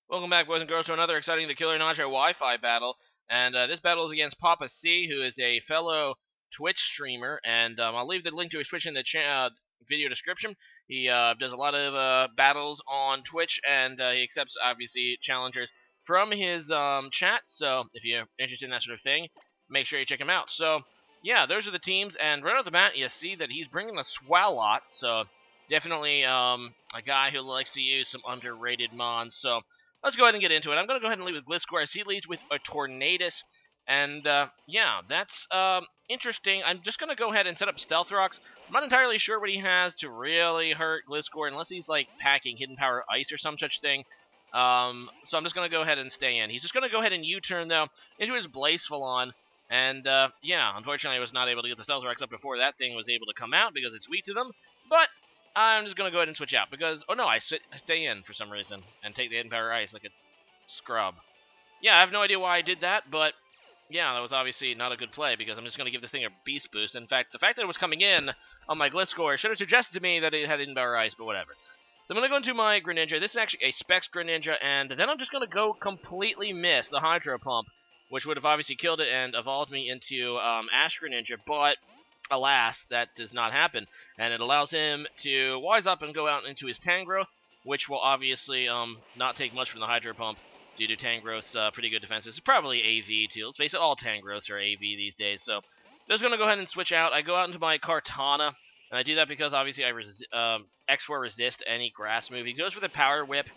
Welcome back, boys and girls, to another exciting TheKillerNacho Wi-Fi battle. And this battle is against PaPaSea, who is a fellow Twitch streamer. And I'll leave the link to his Twitch in the video description. He does a lot of battles on Twitch, and he accepts, obviously, challengers from his chat. So if you're interested in that sort of thing, make sure you check him out. So, yeah, those are the teams. And right off the bat, you see that he's bringing a Swalot. So definitely a guy who likes to use some underrated mons. So let's go ahead and get into it. I'm going to go ahead and lead with Gliscor as he leads with a Tornadus. And, yeah, that's interesting. I'm just going to go ahead and set up Stealth Rocks. I'm not entirely sure what he has to really hurt Gliscor, unless he's, like, packing Hidden Power Ice or some such thing. So I'm just going to go ahead and stay in. He's just going to go ahead and U-turn, though, into his Blazefalon. And, yeah, unfortunately I was not able to get the Stealth Rocks up before that thing was able to come out because it's weak to them. But I'm just going to go ahead and switch out because, oh no, I stay in for some reason and take the Hidden Power Ice like a scrub. Yeah, I have no idea why I did that, but yeah, that was obviously not a good play because I'm just going to give this thing a Beast Boost. In fact, the fact that it was coming in on my Gliscor should have suggested to me that it had Hidden Power Ice, but whatever. So I'm going to go into my Greninja. This is actually a Specs Greninja, and then I'm just going to go completely miss the Hydro Pump, which would have obviously killed it and evolved me into Ash Greninja, but alas, that does not happen, and it allows him to wise up and go out into his Tangrowth, which will obviously not take much from the Hydro Pump due to Tangrowth's pretty good defenses. It's probably AV, too. Let's face it, all Tangrowths are AV these days, so just going to go ahead and switch out. I go out into my Kartana, and I do that because, obviously, I X4 resist any grass move. He goes for the Power Whip,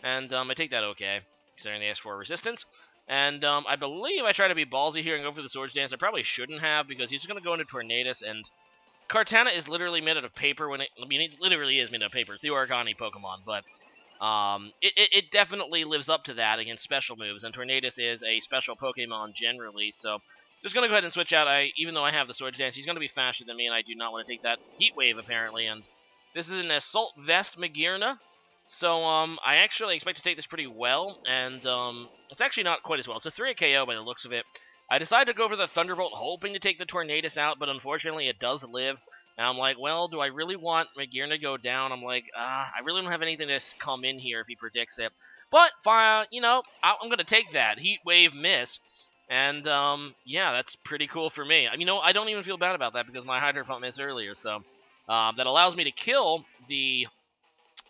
and I take that okay, considering the X4 resistance. And I believe I try to be ballsy here and go for the Swords Dance. I probably shouldn't have because he's just going to go into Tornadus, and Kartana is literally made out of paper. I mean, it literally is made out of paper. It's the Origami Pokemon, but it definitely lives up to that against special moves, and Tornadus is a special Pokemon generally, so just going to go ahead and switch out. Even though I have the Swords Dance, he's going to be faster than me, and I do not want to take that Heat Wave, apparently, and this is an Assault Vest Magearna. So, I actually expect to take this pretty well, and, it's actually not quite as well. It's a 3 KO by the looks of it. I decided to go for the Thunderbolt, hoping to take the Tornadus out, but unfortunately it does live. And I'm like, well, do I really want Magearna to go down? I'm like, I really don't have anything to come in here if he predicts it. But, fine, you know, I'm going to take that. Heat Wave miss. And, yeah, that's pretty cool for me. You know, I don't even feel bad about that because my Hydro Pump missed earlier, so that allows me to kill the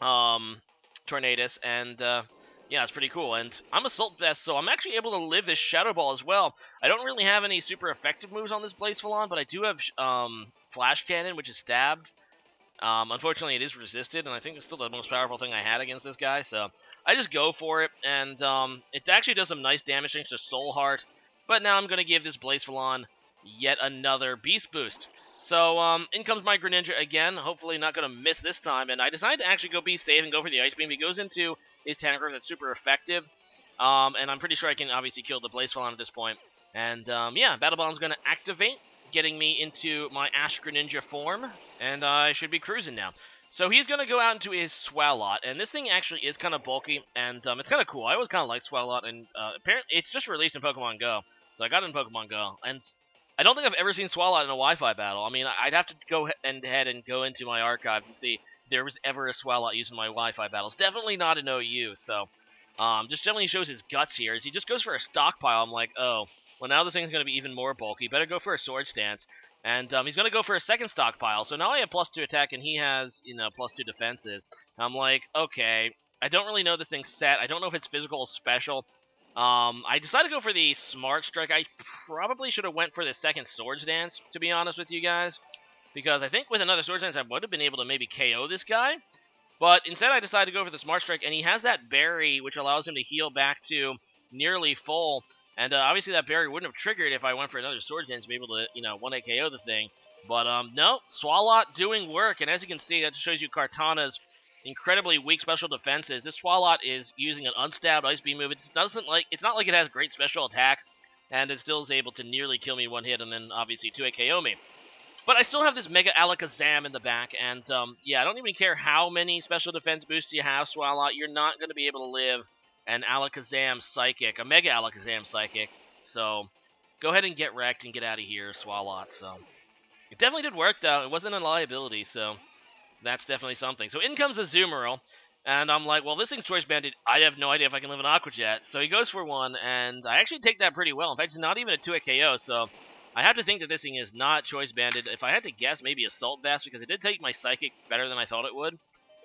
Tornadus, and yeah, it's pretty cool. And I'm Assault Vest, so I'm actually able to live this Shadow Ball as well. I don't really have any super effective moves on this Blazefalon, but I do have Flash Cannon, which is stabbed. Unfortunately, it is resisted, and I think it's still the most powerful thing I had against this guy, so I just go for it, and it actually does some nice damage thanks to Soul Heart, but now I'm going to give this Blazefalon yet another Beast Boost. So, in comes my Greninja again, hopefully not going to miss this time, and I decided to actually go be safe and go for the Ice Beam. He goes into his Tangrowth that's super effective, and I'm pretty sure I can obviously kill the Blazefalon at this point. And, yeah, Battle Bomb's going to activate, getting me into my Ash Greninja form, and I should be cruising now. So he's going to go out into his Swalot, and this thing actually is kind of bulky, and it's kind of cool. I always kind of like Swalot, and apparently it's just released in Pokemon Go, so I got it in Pokemon Go, and I don't think I've ever seen Swalot in a Wi-Fi battle. I mean, I'd have to go ahead and go into my archives and see if there was ever a Swalot used in my Wi-Fi battles. Definitely not an OU, so just generally shows his guts here. As he just goes for a stockpile, I'm like, oh, well, now this thing's going to be even more bulky. Better go for a Swords Dance. And he's going to go for a second stockpile. So now I have +2 attack, and he has, you know, +2 defenses. I'm like, okay, I don't really know this thing's set. I don't know if it's physical or special. I decided to go for the Smart Strike. I probably should have went for the second Swords Dance, to be honest with you guys. Because I think with another Swords Dance, I would have been able to maybe KO this guy. But instead, I decided to go for the Smart Strike, and he has that berry, which allows him to heal back to nearly full. And obviously, that berry wouldn't have triggered if I went for another Swords Dance to be able to, you know, 1-hit KO the thing. But, no, Swalot doing work, and as you can see, that just shows you Kartana's incredibly weak special defenses. This Swalot is using an unstabbed Ice Beam move. It's not like it has great special attack, and it still is able to nearly kill me one hit, and then obviously 2-hit KO me. But I still have this Mega Alakazam in the back, and, yeah, I don't even care how many special defense boosts you have, Swalot. You're not going to be able to live an Alakazam Psychic, a Mega Alakazam Psychic. So, go ahead and get wrecked and get out of here, Swalot. So, it definitely did work, though. It wasn't a liability, so that's definitely something. So, in comes Azumarill, And I'm like, well, this thing's choice banded. I have no idea if I can live an Aqua Jet. So he goes for one, and I actually take that pretty well. In fact, it's not even a 2-hit KO, so I have to think that this thing is not choice banded. If I had to guess, maybe Assault Vest, because it did take my Psychic better than I thought it would.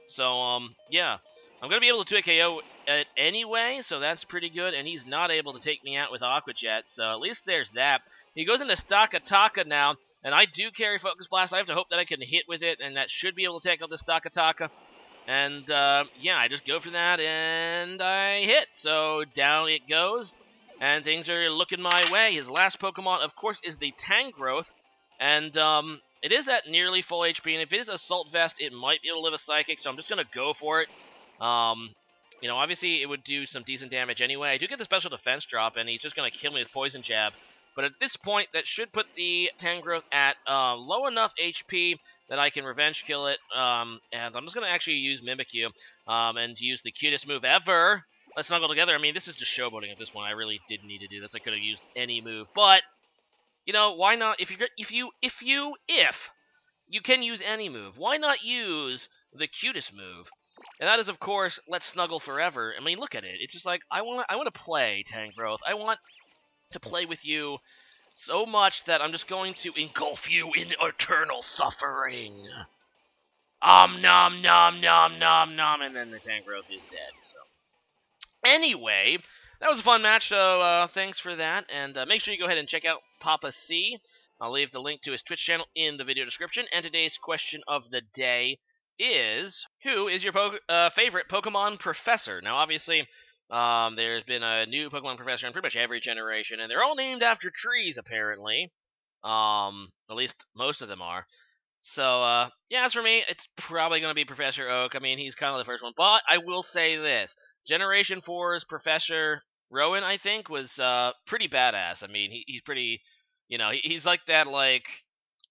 So, yeah. I'm going to be able to 2-hit KO it anyway, so that's pretty good. And he's not able to take me out with Aqua Jet, so at least there's that. He goes into Stakataka now, and I do carry Focus Blast. I have to hope that I can hit with it, and that should be able to take out the Stakataka. And, yeah, I just go for that, and I hit. So down it goes, and things are looking my way. His last Pokemon, of course, is the Tangrowth, and, it is at nearly full HP, and if it is Assault Vest, it might be able to live a Psychic, so I'm just going to go for it. You know, obviously, it would do some decent damage anyway. I do get the Special Defense drop, and he's just going to kill me with Poison Jab. But at this point, that should put the Tangrowth at low enough HP that I can revenge kill it. And I'm just going to actually use Mimikyu and use the cutest move ever. Let's snuggle together. I mean, this is just showboating at this point. I really didn't need to do this. I could have used any move. But, you know, why not? If you can use any move, why not use the cutest move? And that is, of course, Let's Snuggle Forever. I mean, look at it. It's just like, I want to play, Tangrowth. I want to play with you so much that I'm just going to engulf you in eternal suffering. Nom nom nom nom nom, and then the Tangrowth is dead. So, anyway, that was a fun match. So, thanks for that, and make sure you go ahead and check out PaPaSea. I'll leave the link to his Twitch channel in the video description. And today's question of the day is, who is your favorite Pokemon professor? Now, obviously, there's been a new Pokemon professor in pretty much every generation, and they're all named after trees, apparently. At least most of them are. So, yeah, as for me, it's probably going to be Professor Oak. I mean, he's kind of the first one. But I will say this. Generation 4's Professor Rowan, I think, was pretty badass. I mean, he's pretty, you know, he's like that, like,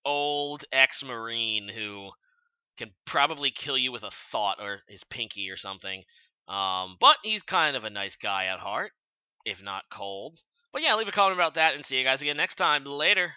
old ex-Marine who can probably kill you with a thought or his pinky or something. But he's kind of a nice guy at heart, if not cold. But yeah, leave a comment about that and see you guys again next time. Later.